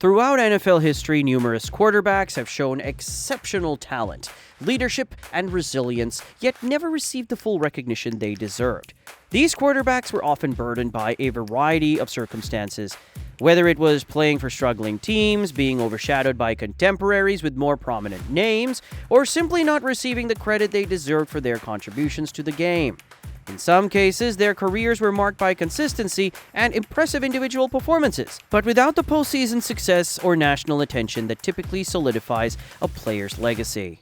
Throughout NFL history, numerous quarterbacks have shown exceptional talent, leadership, and resilience, yet never received the full recognition they deserved. These quarterbacks were often burdened by a variety of circumstances, whether it was playing for struggling teams, being overshadowed by contemporaries with more prominent names, or simply not receiving the credit they deserved for their contributions to the game. In some cases, their careers were marked by consistency and impressive individual performances, but without the postseason success or national attention that typically solidifies a player's legacy.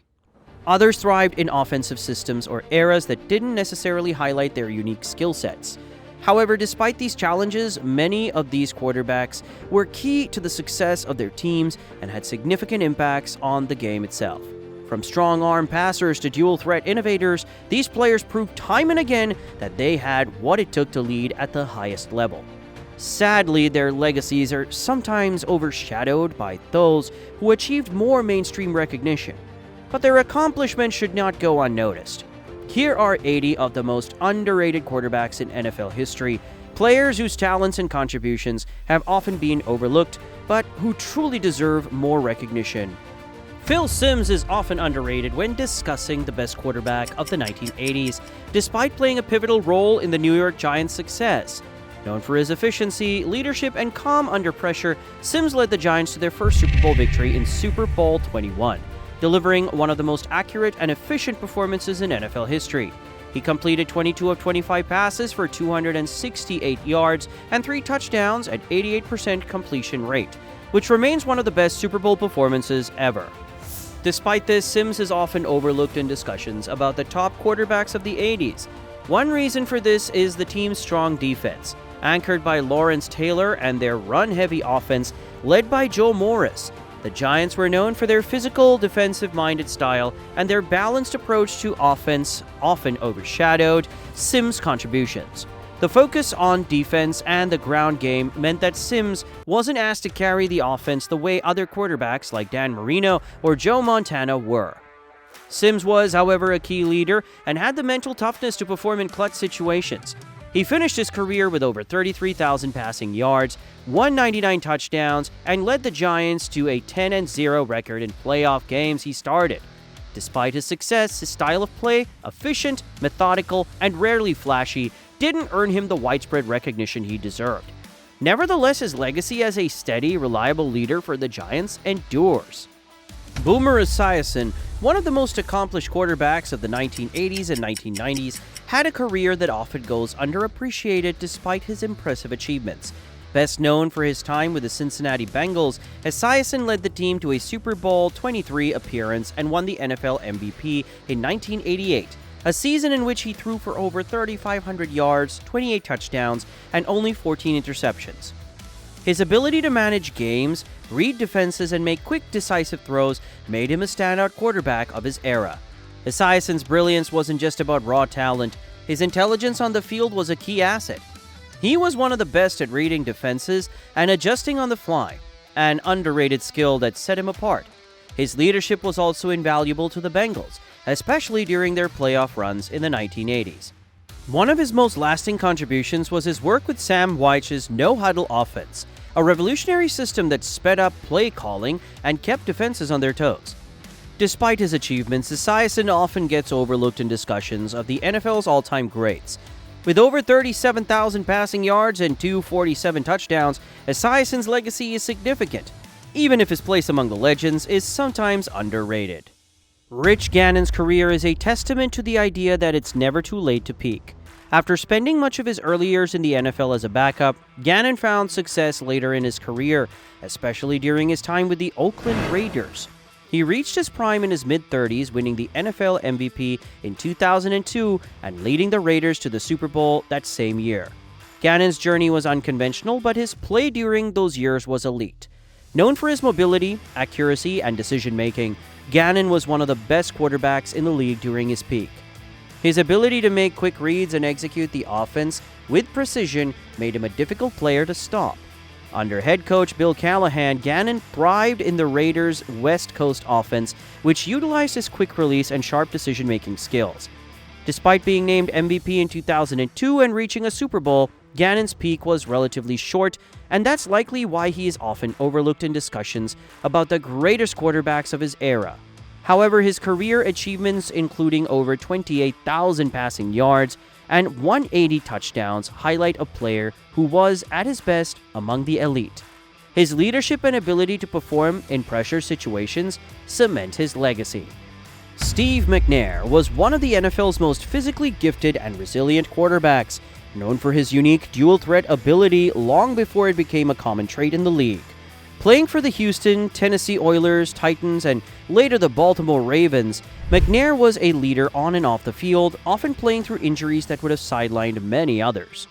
Others thrived in offensive systems or eras that didn't necessarily highlight their unique skill sets. However, despite these challenges, many of these quarterbacks were key to the success of their teams and had significant impacts on the game itself. From strong-arm passers to dual-threat innovators, these players proved time and again that they had what it took to lead at the highest level. Sadly, their legacies are sometimes overshadowed by those who achieved more mainstream recognition, but their accomplishments should not go unnoticed. Here are 80 of the most underrated quarterbacks in NFL history, players whose talents and contributions have often been overlooked, but who truly deserve more recognition. Phil Simms is often underrated when discussing the best quarterback of the 1980s, despite playing a pivotal role in the New York Giants' success. Known for his efficiency, leadership, and calm under pressure, Simms led the Giants to their first Super Bowl victory in Super Bowl 21, delivering one of the most accurate and efficient performances in NFL history. He completed 22 of 25 passes for 268 yards and 3 touchdowns at 88% completion rate, which remains one of the best Super Bowl performances ever. Despite this, Simms is often overlooked in discussions about the top quarterbacks of the 80s. One reason for this is the team's strong defense, anchored by Lawrence Taylor, and their run-heavy offense led by Joe Morris. The Giants were known for their physical, defensive-minded style, and their balanced approach to offense often overshadowed Simms' contributions. The focus on defense and the ground game meant that Simms wasn't asked to carry the offense the way other quarterbacks like Dan Marino or Joe Montana were. Simms was, however, a key leader and had the mental toughness to perform in clutch situations. He finished his career with over 33,000 passing yards, 199 touchdowns, and led the Giants to a 10-0 record in playoff games he started. Despite his success, his style of play, efficient, methodical, and rarely flashy, didn't earn him the widespread recognition he deserved. Nevertheless, his legacy as a steady, reliable leader for the Giants endures. Boomer Esiason, one of the most accomplished quarterbacks of the 1980s and 1990s, had a career that often goes underappreciated despite his impressive achievements. Best known for his time with the Cincinnati Bengals, Esiason led the team to a Super Bowl 23 appearance and won the NFL MVP in 1988, a season in which he threw for over 3,500 yards, 28 touchdowns, and only 14 interceptions. His ability to manage games, read defenses, and make quick, decisive throws made him a standout quarterback of his era. Esiason's brilliance wasn't just about raw talent. His intelligence on the field was a key asset. He was one of the best at reading defenses and adjusting on the fly, an underrated skill that set him apart. His leadership was also invaluable to the Bengals, especially during their playoff runs in the 1980s. One of his most lasting contributions was his work with Sam Wyche's no-huddle offense, a revolutionary system that sped up play calling and kept defenses on their toes. Despite his achievements, Esiason often gets overlooked in discussions of the NFL's all-time greats. With over 37,000 passing yards and 247 touchdowns, Esiason's legacy is significant, even if his place among the legends is sometimes underrated. Rich Gannon's career is a testament to the idea that it's never too late to peak. After spending much of his early years in the NFL as a backup, Gannon found success later in his career, especially during his time with the Oakland Raiders. He reached his prime in his mid-30s, winning the NFL MVP in 2002 and leading the Raiders to the Super Bowl that same year. Gannon's journey was unconventional, but his play during those years was elite. Known for his mobility, accuracy, and decision-making, Gannon was one of the best quarterbacks in the league during his peak. His ability to make quick reads and execute the offense with precision made him a difficult player to stop. Under head coach Bill Callahan, Gannon thrived in the Raiders' West Coast offense, which utilized his quick release and sharp decision-making skills. Despite being named MVP in 2002 and reaching a Super Bowl, Gannon's peak was relatively short, and that's likely why he is often overlooked in discussions about the greatest quarterbacks of his era. However, his career achievements, including over 28,000 passing yards and 180 touchdowns, highlight a player who was, at his best, among the elite. His leadership and ability to perform in pressure situations cement his legacy. Steve McNair was one of the NFL's most physically gifted and resilient quarterbacks, known for his unique dual-threat ability long before it became a common trait in the league. Playing for the Houston, Tennessee Oilers, Titans, and later the Baltimore Ravens, McNair was a leader on and off the field, often playing through injuries that would have sidelined many others.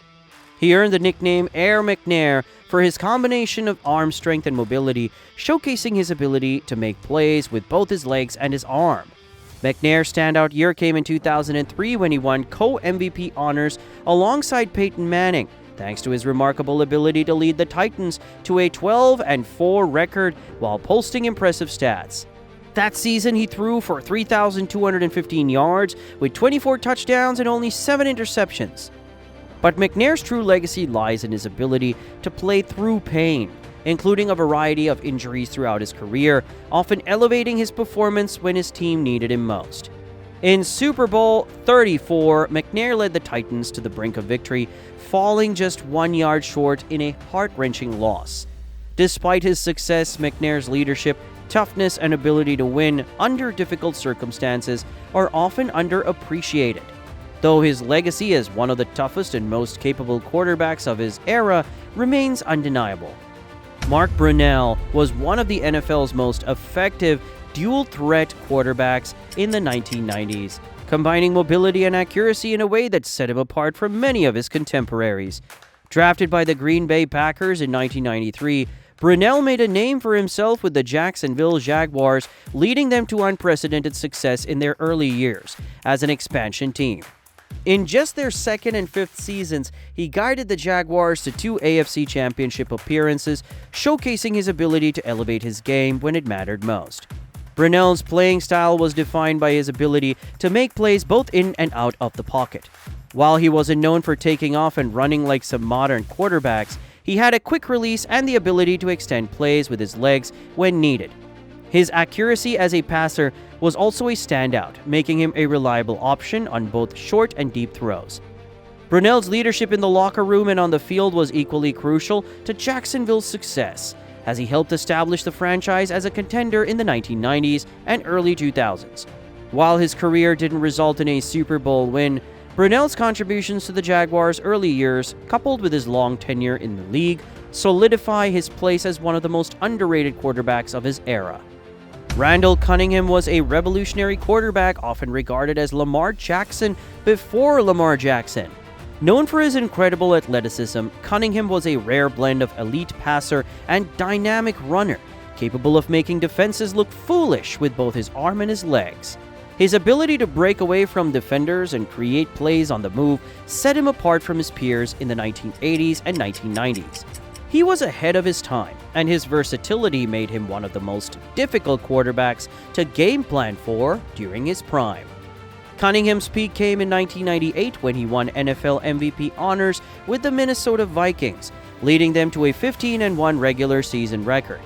He earned the nickname Air McNair for his combination of arm strength and mobility, showcasing his ability to make plays with both his legs and his arm. McNair's standout year came in 2003 when he won co-MVP honors alongside Peyton Manning, thanks to his remarkable ability to lead the Titans to a 12-4 record while posting impressive stats. That season, he threw for 3,215 yards with 24 touchdowns and only 7 interceptions. But McNair's true legacy lies in his ability to play through pain, including a variety of injuries throughout his career, often elevating his performance when his team needed him most. In Super Bowl 34, McNair led the Titans to the brink of victory, falling just 1 yard short in a heart-wrenching loss. Despite his success, McNair's leadership, toughness, and ability to win under difficult circumstances are often underappreciated. Though his legacy as one of the toughest and most capable quarterbacks of his era remains undeniable. Mark Brunell was one of the NFL's most effective dual-threat quarterbacks in the 1990s, combining mobility and accuracy in a way that set him apart from many of his contemporaries. Drafted by the Green Bay Packers in 1993, Brunell made a name for himself with the Jacksonville Jaguars, leading them to unprecedented success in their early years as an expansion team. In just their second and fifth seasons, he guided the Jaguars to 2 AFC Championship appearances, showcasing his ability to elevate his game when it mattered most. Brunell's playing style was defined by his ability to make plays both in and out of the pocket. While he wasn't known for taking off and running like some modern quarterbacks, he had a quick release and the ability to extend plays with his legs when needed. His accuracy as a passer was also a standout, making him a reliable option on both short and deep throws. Brunell's leadership in the locker room and on the field was equally crucial to Jacksonville's success, as he helped establish the franchise as a contender in the 1990s and early 2000s. While his career didn't result in a Super Bowl win, Brunell's contributions to the Jaguars' early years, coupled with his long tenure in the league, solidify his place as one of the most underrated quarterbacks of his era. Randall Cunningham was a revolutionary quarterback, often regarded as Lamar Jackson before Lamar Jackson. Known for his incredible athleticism, Cunningham was a rare blend of elite passer and dynamic runner, capable of making defenses look foolish with both his arm and his legs. His ability to break away from defenders and create plays on the move set him apart from his peers in the 1980s and 1990s. He was ahead of his time, and his versatility made him one of the most difficult quarterbacks to game plan for during his prime. Cunningham's peak came in 1998 when he won NFL MVP honors with the Minnesota Vikings, leading them to a 15-1 regular season record.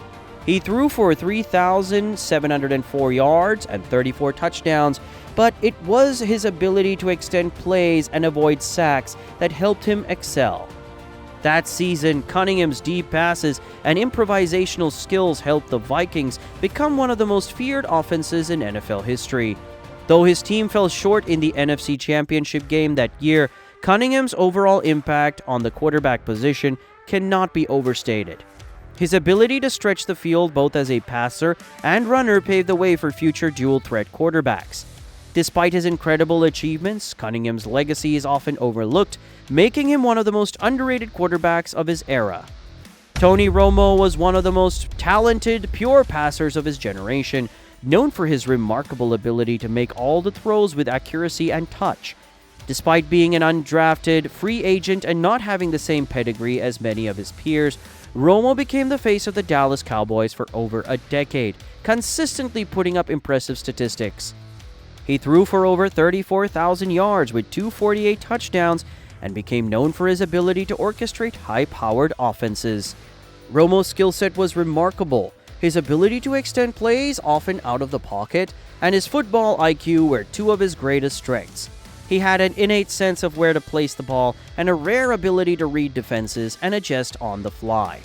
He threw for 3,704 yards and 34 touchdowns, but it was his ability to extend plays and avoid sacks that helped him excel. That season, Cunningham's deep passes and improvisational skills helped the Vikings become one of the most feared offenses in NFL history. Though his team fell short in the NFC Championship game that year, Cunningham's overall impact on the quarterback position cannot be overstated. His ability to stretch the field both as a passer and runner paved the way for future dual-threat quarterbacks. Despite his incredible achievements, Cunningham's legacy is often overlooked, making him one of the most underrated quarterbacks of his era. Tony Romo was one of the most talented, pure passers of his generation, known for his remarkable ability to make all the throws with accuracy and touch. Despite being an undrafted, free agent and not having the same pedigree as many of his peers, Romo became the face of the Dallas Cowboys for over a decade, consistently putting up impressive statistics. He threw for over 34,000 yards with 248 touchdowns and became known for his ability to orchestrate high-powered offenses. Romo's skill set was remarkable. His ability to extend plays, often out of the pocket, and his football IQ were two of his greatest strengths. He had an innate sense of where to place the ball and a rare ability to read defenses and adjust on the fly.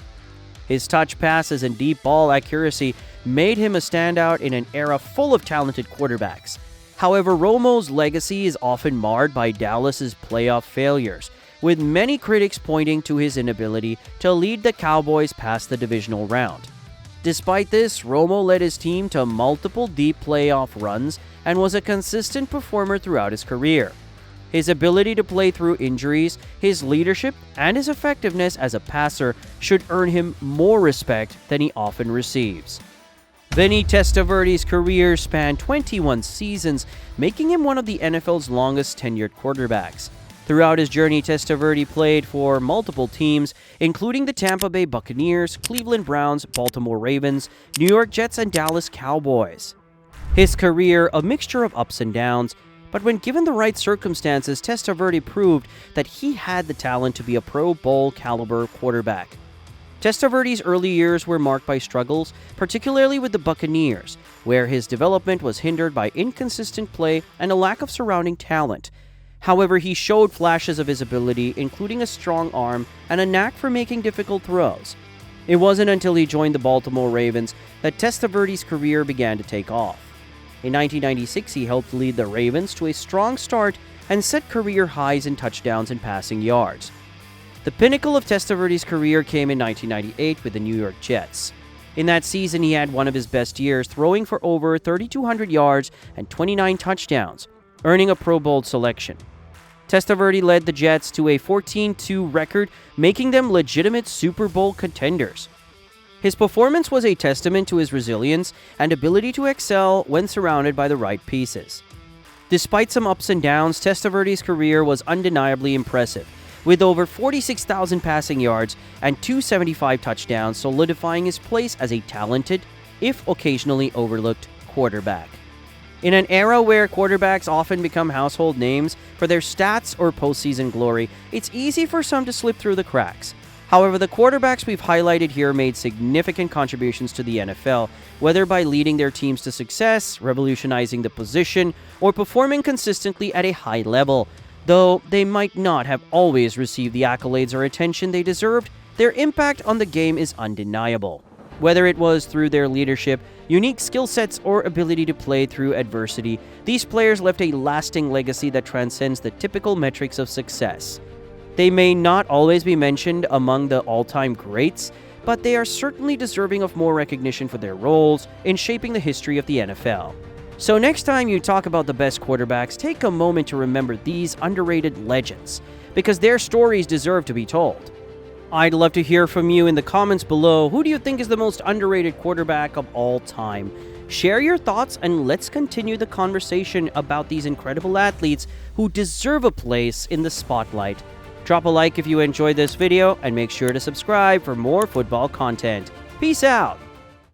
His touch passes and deep ball accuracy made him a standout in an era full of talented quarterbacks. However, Romo's legacy is often marred by Dallas's playoff failures, with many critics pointing to his inability to lead the Cowboys past the divisional round. Despite this, Romo led his team to multiple deep playoff runs and was a consistent performer throughout his career. His ability to play through injuries, his leadership, and his effectiveness as a passer should earn him more respect than he often receives. Vinny Testaverde's career spanned 21 seasons, making him one of the NFL's longest tenured quarterbacks. Throughout his journey, Testaverde played for multiple teams, including the Tampa Bay Buccaneers, Cleveland Browns, Baltimore Ravens, New York Jets, and Dallas Cowboys. His career, a mixture of ups and downs, but when given the right circumstances, Testaverde proved that he had the talent to be a Pro Bowl caliber quarterback. Testaverde's early years were marked by struggles, particularly with the Buccaneers, where his development was hindered by inconsistent play and a lack of surrounding talent. However, he showed flashes of his ability, including a strong arm and a knack for making difficult throws. It wasn't until he joined the Baltimore Ravens that Testaverde's career began to take off. In 1996, he helped lead the Ravens to a strong start and set career highs in touchdowns and passing yards. The pinnacle of Testaverde's career came in 1998 with the New York Jets. In that season, he had one of his best years, throwing for over 3,200 yards and 29 touchdowns, earning a Pro Bowl selection. Testaverde led the Jets to a 14-2 record, making them legitimate Super Bowl contenders. His performance was a testament to his resilience and ability to excel when surrounded by the right pieces. Despite some ups and downs, Testaverde's career was undeniably impressive, with over 46,000 passing yards and 275 touchdowns, solidifying his place as a talented, if occasionally overlooked, quarterback. In an era where quarterbacks often become household names for their stats or postseason glory, it's easy for some to slip through the cracks. However, the quarterbacks we've highlighted here made significant contributions to the NFL, whether by leading their teams to success, revolutionizing the position, or performing consistently at a high level. Though they might not have always received the accolades or attention they deserved, their impact on the game is undeniable. Whether it was through their leadership, unique skill sets, or ability to play through adversity, these players left a lasting legacy that transcends the typical metrics of success. They may not always be mentioned among the all-time greats, but they are certainly deserving of more recognition for their roles in shaping the history of the NFL. So next time you talk about the best quarterbacks, take a moment to remember these underrated legends, because their stories deserve to be told. I'd love to hear from you in the comments below. Who do you think is the most underrated quarterback of all time? Share your thoughts and let's continue the conversation about these incredible athletes who deserve a place in the spotlight. Drop a like if you enjoyed this video and make sure to subscribe for more football content. Peace out!